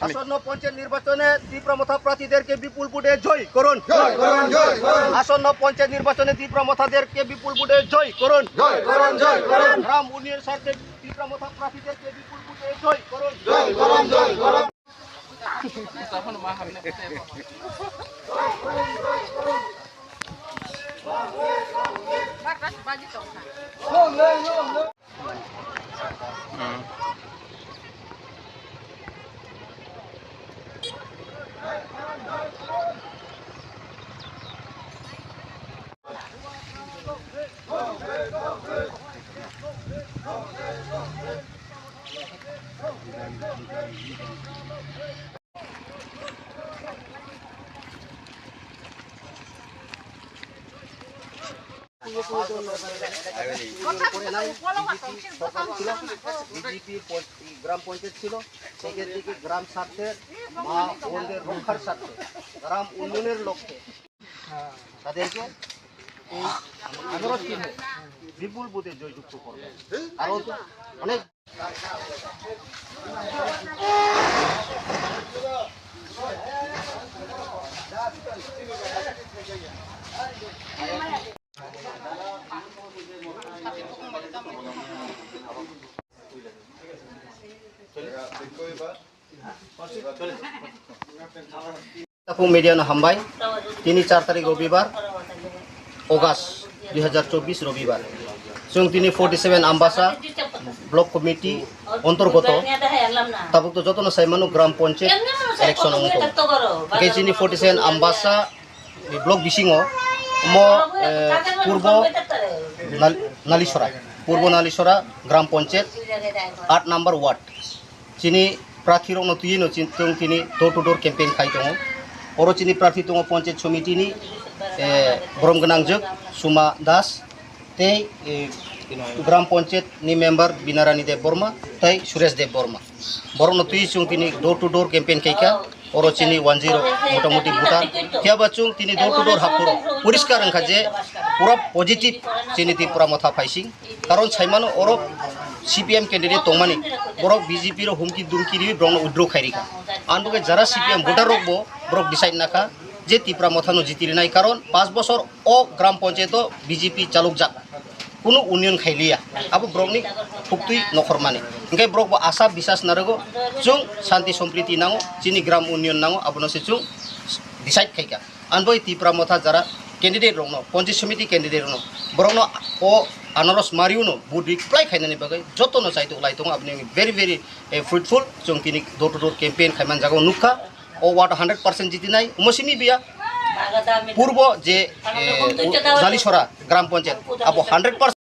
আসন্ন পঞ্চায়েত নির্বাচনে তীব্রমথা প্রার্থীদেরকে বিপুল ভোটে জয় করুন। আসন্ন পঞ্চায়েত নির্বাচনে তীব্রমথাদেরকে বিপুল ভোটে জয় করুন। গ্রাম উন্নয়ন স্বার্থে তীব্রমথা প্রার্থীদেরকে বিপুল ভোটে জয় করুন। গ্রাম পঞ্চায়েত ছিল, সেক্ষেত্রে গ্রাম স্বার্থের মা বোনদের রক্ষার স্বার্থে গ্রাম উন্নয়নের লক্ষ্যে তাদেরকে এই আদর্শ চিহ্নে বিপুল ভোটে জয়যুক্ত করবে। আরও অনেক মিডিয়ান হামবাই 3-4 তারিখ রবিবার অগাস্ট 2024 রবিবার जों दिनै 47 आम्बासा ब्लक कमिटी अंतर्गत ताबुक जतन साइमानु ग्राम पंचायत इलेक्शन अंको केजिनि 47 आम्बासा ब्लक बिसिङो मो पूर्व नालिसरा ग्राम पंचायत 8 नम्बर वार्ड चिनि प्रार्थी रंनो तुयिनो जों दिनै डोर टू डोर कैम्पेन खाइ दङ अरो चिनि प्रार्थी दङ पंचायत समितिनि ब्रह्मगोनांजोग सुमा दास तै ग्राम पंचायत नि मेम्बर बिनारानी देव बर्मा तै सुरेश देव बर्मा बरनो तुई चुं तिनी डोर टू डोर कैम्पेन खाइका अरो चिनि 10 मोटामुटी भुटान कियाबा चुं तिनी डोर टू डोर हापुरो परिष्कार अंखा जे पूरा पॉजिटिव चिनि ति पूरा मथा फाइसिं कारण साइमानो अरो सीपीएम कैंडिडेट तंगमानि बरक बीजेपी रो हुमकी दुमकी रि ब्रनो उद्रो खाइरिका आनबोगे जरा सीपीएम भोटार रखबो ब्रक डिसाइड नाका जे तीव्रा मथानो जितिरिनाय कारण 5 बছর ओ ग्राम पंचायत बीजेपी चालुक जा कुनु उन्नयन खाइलिया अब ब्रकनि खुबतुई नखर माने ओंखाय ब्रक आशा विश्वास नारगो जों शांति सम्प्रीति नांगो चिनि ग्राम उन्नयन नांगो आबनसे जों डिसाइड खाइका आनबोय तीव्रा मथा जरा कैंडिडेट रंनो पंचायत समिति कैंडिडेट रंनो ब्रकनो ओ आनारस मारिउनो बुट रिप्लाय खाइनानि बागै जतनो साइड उलाय दङ आपनि वेरी फ्रुटफुल जों तिनि डोर टू डोर कैम्पेन खाइमान जागो नुखा ओ वाट 100% जितिनाय मसिनि बिया पूर्व जे नालिसरा ग्राम पंचायत अब 100%